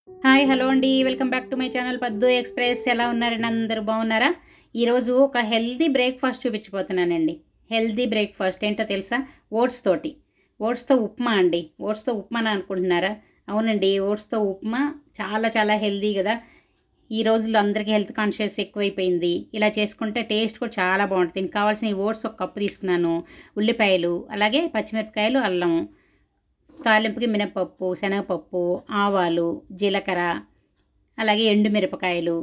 Hi hello అండి, welcome back to my channel పద్దు express. ఎలా ఉన్నారండి? అందరూ బాగున్నారా? ఈరోజు ఒక హెల్తీ బ్రేక్ఫాస్ట్ చూపించబోతున్నానండి. హెల్తీ బ్రేక్ఫాస్ట్ ఏంటో తెలుసా? ఓట్స్తో ఉప్మా అండి. ఓట్స్తో ఉప్మా అని అనుకుంటున్నారా? అవునండి, ఓట్స్తో ఉప్మా చాలా చాలా హెల్తీ కదా. ఈ రోజుల్లో అందరికీ హెల్త్ కాన్షియస్ ఎక్కువైపోయింది. ఇలా చేసుకుంటే టేస్ట్ కూడా చాలా బాగుంటుంది. దీనికి కావాల్సిన ఈ ఓట్స్ ఒక కప్పు తీసుకున్నాను, ఉల్లిపాయలు, అలాగే పచ్చిమిరపకాయలు, అల్లం, తాలింపుకి మినపప్పు, శనగపప్పు, ఆవాలు, జీలకర్ర, అలాగే ఎండుమిరపకాయలు,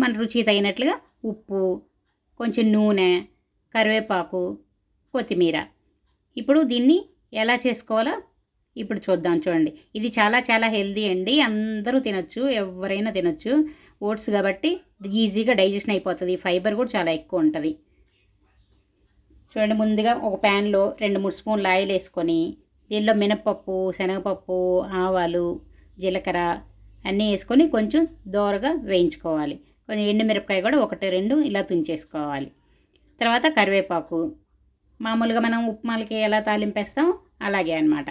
మన రుచి తగినట్లుగా ఉప్పు, కొంచెం నూనె, కరివేపాకు, కొత్తిమీర. ఇప్పుడు దీన్ని ఎలా చేసుకోవాలో ఇప్పుడు చూద్దాం. చూడండి, ఇది చాలా చాలా హెల్దీ అండి. అందరూ తినొచ్చు, ఎవరైనా తినొచ్చు. ఓట్స్ కాబట్టి ఈజీగా డైజెషన్ అయిపోతుంది. ఫైబర్ కూడా చాలా ఎక్కువ ఉంటుంది. చూడండి, ముందుగా ఒక ప్యాన్లో 2-3 స్పూన్లు ఆయిల్ వేసుకొని దీనిలో మినపప్పు, శనగపప్పు, ఆవాలు, జీలకర్ర అన్నీ వేసుకొని కొంచెం దోరగా వేయించుకోవాలి. కొంచెం ఎండుమిరపకాయ కూడా 1-2 ఇలా తుంచేసుకోవాలి. తర్వాత కరివేపాకు, మామూలుగా మనం ఉప్మాలకి ఎలా తాలింపేస్తాం అలాగే అనమాట.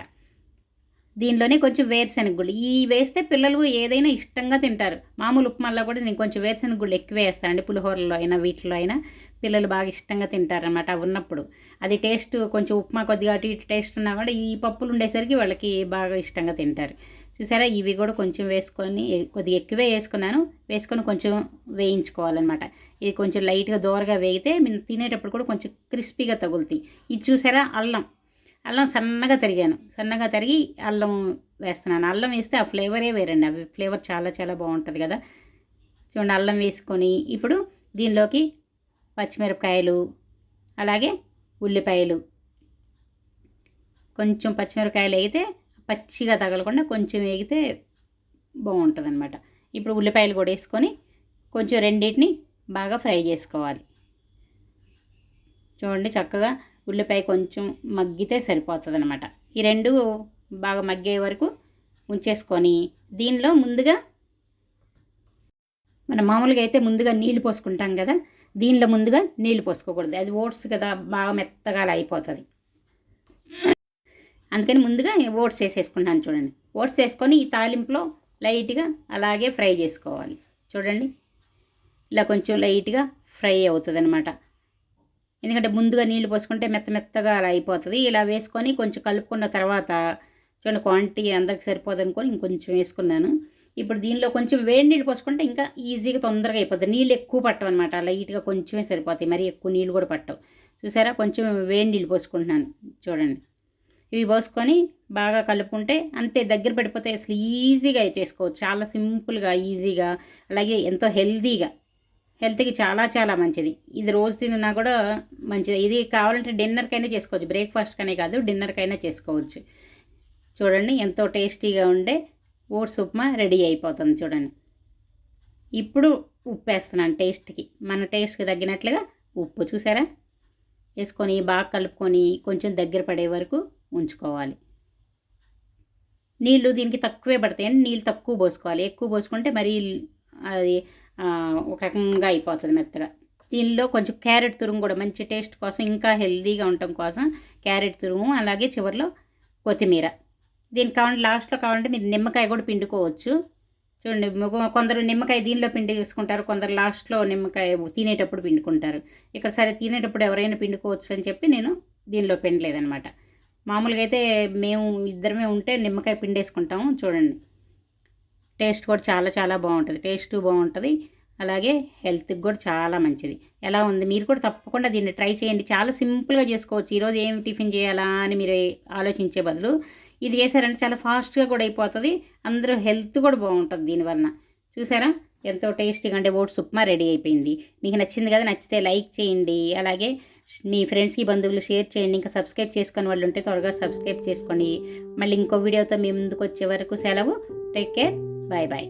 దీనిలోనే కొంచెం వేరుశెనగ గుళ్ళు వేస్తే పిల్లలు ఏదైనా ఇష్టంగా తింటారు. మామూలు ఉప్మాల్లో కూడా నేను కొంచెం వేరుశెనగ గుళ్ళు ఎక్కువ వేస్తానండి. పులిహోరలో అయినా వీటిలో అయినా పిల్లలు బాగా ఇష్టంగా తింటారనమాట. అవి ఉన్నప్పుడు అది టేస్ట్ కొంచెం ఉప్మా కొద్దిగా అటు ఇటు టేస్ట్ ఉన్నా కూడా ఈ పప్పులు ఉండేసరికి వాళ్ళకి బాగా ఇష్టంగా తింటారు. చూసారా, ఇవి కూడా కొంచెం వేసుకొని కొద్దిగా ఎక్కువే వేసుకొని కొంచెం వేయించుకోవాలన్నమాట. ఇది కొంచెం లైట్గా దోరగా వేగితే మీరు తినేటప్పుడు కూడా కొంచెం క్రిస్పీగా తగులుతాయి. ఇది చూసారా, అల్లం సన్నగా తరిగి అల్లం వేస్తున్నాను. అల్లం వేస్తే ఆ ఫ్లేవరే వేరండి. అవి ఫ్లేవర్ చాలా చాలా బాగుంటుంది కదా. చూడండి, అల్లం వేసుకొని ఇప్పుడు దీనిలోకి పచ్చిమిరపకాయలు, అలాగే ఉల్లిపాయలు, కొంచెం పచ్చిమిరపకాయలు వేగితే పచ్చిగా తగలకుండా కొంచెం వేగితే బాగుంటుంది అనమాట. ఇప్పుడు ఉల్లిపాయలు కూడా వేసుకొని కొంచెం రెండింటిని బాగా ఫ్రై చేసుకోవాలి. చూడండి, చక్కగా ఉల్లిపాయ కొంచెం మగ్గితే సరిపోతుంది అనమాట. ఈ రెండు బాగా మగ్గే వరకు ఉంచేసుకొని దీనిలో ముందుగా మనం మామూలుగా అయితే ముందుగా నీళ్లు పోసుకుంటాం కదా, దీనిలో ముందుగా నీళ్లు పోసుకోకూడదు. అది ఓట్స్ కదా, బాగా మెత్తగా అలా అయిపోతుంది. అందుకని ముందుగా ఓట్స్ వేసేసుకుంటాను. చూడండి, ఓట్స్ వేసుకొని ఈ తాలింపులో లైట్గా అలాగే ఫ్రై చేసుకోవాలి. చూడండి, ఇలా కొంచెం లైట్గా ఫ్రై అవుతుంది అనమాట. ఎందుకంటే ముందుగా నీళ్లు పోసుకుంటే మెత్తగా అలా అయిపోతుంది. ఇలా వేసుకొని కొంచెం కలుపుకున్న తర్వాత చూడండి, క్వాంటిటీ అందరికి సరిపోదు అనుకొని ఇంకొంచెం వేసుకున్నాను. ఇప్పుడు దీనిలో కొంచెం వేడి నీళ్ళు పోసుకుంటే ఇంకా ఈజీగా తొందరగా అయిపోతుంది. నీళ్ళు ఎక్కువ పట్టవు అనమాట, లైట్గా కొంచెమే సరిపోతాయి, మరి ఎక్కువ నీళ్ళు కూడా పట్టవు. చూసారా, కొంచెం వేడి నీళ్ళు పోసుకుంటున్నాను. చూడండి, ఇవి పోసుకొని బాగా కలుపుకుంటే అంతే, దగ్గర పడిపోతే అసలు ఈజీగా చేసుకోవచ్చు. చాలా సింపుల్గా, ఈజీగా, అలాగే ఎంతో హెల్త్కి చాలా చాలా మంచిది. ఇది రోజు తిన్నా కూడా మంచిది. ఇది కావాలంటే డిన్నర్కైనా చేసుకోవచ్చు, బ్రేక్ఫాస్ట్కనే కాదు డిన్నర్కైనా చేసుకోవచ్చు. చూడండి, ఎంతో టేస్టీగా ఉండే ఓట్స్ ఉప్మా రెడీ అయిపోతుంది. చూడండి, ఇప్పుడు ఉప్పు వేస్తున్నాను టేస్ట్కి, మన టేస్ట్కి తగ్గినట్లుగా ఉప్పు చూసారా వేసుకొని బాగా కలుపుకొని కొంచెం దగ్గర పడే వరకు ఉంచుకోవాలి. నీళ్ళు దీనికి తక్కువే పడతాయండి, నీళ్ళు తక్కువ పోసుకోవాలి. ఎక్కువ పోసుకుంటే మరీ అది ఒక రకంగా అయిపోతుంది మెత్తగా. దీనిలో కొంచెం క్యారెట్ తురుము కూడా మంచి టేస్ట్ కోసం, ఇంకా హెల్తీగా ఉండటం కోసం క్యారెట్ తురుము, అలాగే చివరిలో కొత్తిమీర. దీనికి కావాలంటే లాస్ట్లో కావాలంటే మీరు నిమ్మకాయ కూడా పిండుకోవచ్చు. చూడండి, కొందరు నిమ్మకాయ దీనిలో పిండి వేసుకుంటారు, కొందరు లాస్ట్లో నిమ్మకాయ తినేటప్పుడు పిండుకుంటారు. ఇక్కడ సరే తినేటప్పుడు ఎవరైనా పిండుకోవచ్చు అని చెప్పి నేను దీనిలో పిండలేదనమాట. మామూలుగా అయితే మేము ఇద్దరమే ఉంటే నిమ్మకాయ పిండేసుకుంటాము. చూడండి, టేస్ట్ కూడా చాలా చాలా బాగుంటుంది. టేస్ట్ బాగుంటుంది, అలాగే హెల్త్కి కూడా చాలా మంచిది. ఎలా ఉంది? మీరు కూడా తప్పకుండా దీన్ని ట్రై చేయండి. చాలా సింపుల్గా చేసుకోవచ్చు. ఈరోజు ఏం టిఫిన్ చేయాలా అని మీరు ఆలోచించే బదులు ఇది చేశారంటే చాలా ఫాస్ట్గా కూడా అయిపోతుంది. అందరూ హెల్త్ కూడా బాగుంటుంది దీనివలన. చూసారా, ఎంతో టేస్టీగా అంటే ఓట్స్ ఉప్మా రెడీ అయిపోయింది. మీకు నచ్చింది కదా, నచ్చితే లైక్ చేయండి, అలాగే మీ ఫ్రెండ్స్కి బంధువులు షేర్ చేయండి. ఇంకా సబ్స్క్రైబ్ చేసుకుని వాళ్ళు ఉంటే త్వరగా సబ్స్క్రైబ్ చేసుకోండి. మళ్ళీ ఇంకో వీడియోతో మీ ముందుకు వచ్చే వరకు సెలవు. Take care, bye bye.